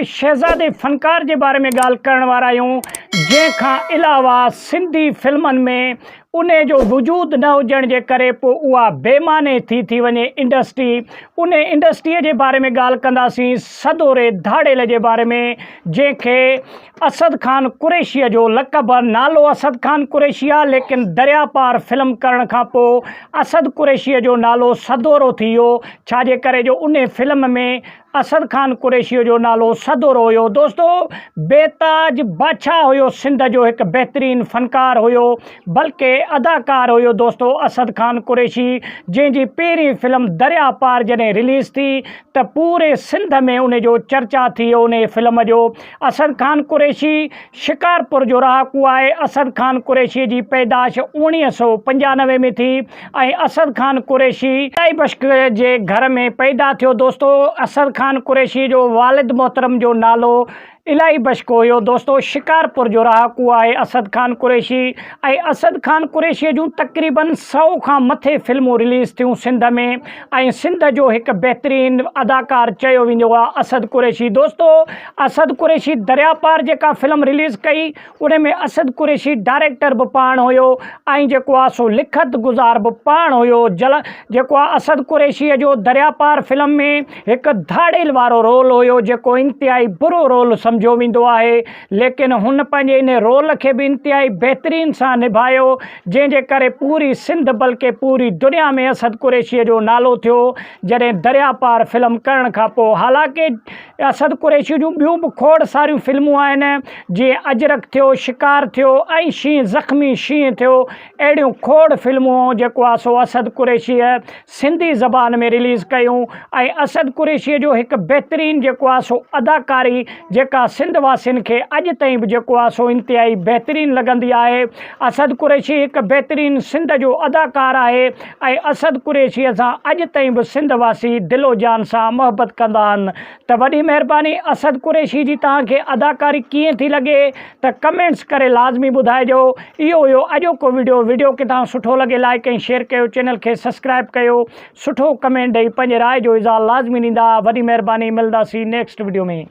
शहज़ादे फ़नकार के बारे में ॻाल्हि करण वारा आहियूं, जंहिंखां अलावा सिंधी फिल्मनि में उन जो वजूद न हुजण जे करे पोइ उहा बेमाने थी वञे इंडस्ट्री। उन इंडस्ट्रीअ जे बारे में ॻाल्हि कंदासीं, सदोरे धाड़ेल जे बारे में, जंहिंखे असद खान कुरैशीअ जो लक़ब आहे। नालो असद खान कुरैशी आहे, लेकिन दरिया पार फिल्म करण खां पोइ असद कुरैशीअ जो नालो सदोरो थी वियो। छाजे करे जो उन फिल्म में असद खान कुरैशीअ जो नालो सदोरो हुयो। दोस्तो, बेताज बादशाह हुयो, सिंध जो हिकु बहितरीनु फ़नकार हुयो, बल्कि अदाकार हुयो दोस्तो असद खान कुरैशी, जंहिंजी पहिरीं फिल्म दरिया पार जॾहिं रिलीज़ थी त पूरे सिंध में उन जो चर्चा थी वियो उन फिल्म जो। असद खान कुरैशी शिकारपुर जो रहाकू आहे। असद खान कुरैशीअ जी पैदाश 1995 में थी ऐं असद खान कुरैशी इलाही बश्क जे घर में पैदा थियो। दोस्तो, असद खान कुरैशी जो वालिद मोहतरम जो नालो इलाही बश्क हुयो। दोस्तो, शिकारपुर जो रहाकू आहे असद खान कुरैशी ऐं असद खान कुरैशीअ जूं तक़रीबन 100 खां मथे फिल्मूं रिलीज़ थियूं सिंध में ऐं सिंध जो हिकु बहितरीनु अदाकार चयो वेंदो आहे असद कुरैशी। दोस्तो, असद कुरैशी दरिया पार जेका फिल्म रिलीज़ कई उन में असद कुरैशी डायरेक्टर बि पाण हुयो ऐं जेको आहे सो लिखत गुज़ार बि पाण हुयो। जेको आहे असद कुरैशीअ जो दरिया पार फिल्म में हिकु धाड़ेल वारो रोल हुयो, जेको इंतिहाई बुरो रोल सम्झो वेंदो आहे, लेकिन हुन पंहिंजे इन रोल खे बि इंतिहाई बहितरीन सां निभायो, जंहिंजे करे पूरी सिंध बल्कि पूरी दुनिया में असद कुरैशीअ जो नालो थियो जॾहिं दरिया पार फिल्म करण खां पोइ। हालांकि असद कुरैशी जूं ॿियूं बि खोड़ सारियूं फिल्मूं आहिनि, जीअं अजरक थियो, शिकार थियो ऐं शींह ज़ख़्मी शींह थियो। अहिड़ियूं खोड़ फिल्मूं जेको आहे सो असद कुरैशीअ सिंधी ज़बान में रिलीज़ कयूं ऐं असद कुरैशीअ जो हिकु बहितरीनु जेको आहे सो अदाकारी जेका सिंध वासियुनि खे अॼु ताईं बि जेको आहे सो इंतिहाई बहितरीनु लॻंदी आहे। असद कुरैशी हिकु बहितरीनु सिंध जो अदाकार आहे ऐं असद कुरैशीअ सां अॼु ताईं बि सिंध वासी दिलो जान सां मुहबत कंदा आहिनि। त वॾी महिरबानी, असद कुरैशी जी तव्हांखे अदाकारी कीअं थी लॻे त कमेंट्स करे लाज़मी ॿुधाइजो। इहो हुयो अॼोको वीडियो खे तव्हां सुठो लॻे लाइक ऐं शेयर कयो, चैनल खे सब्सक्राइब कयो, सुठो कमेंट ॾेई पंहिंजे राय जो इज़हार लाज़मी ॾींदा। वॾी महिरबानी, मिलंदासीं नेक्स्ट वीडियो में।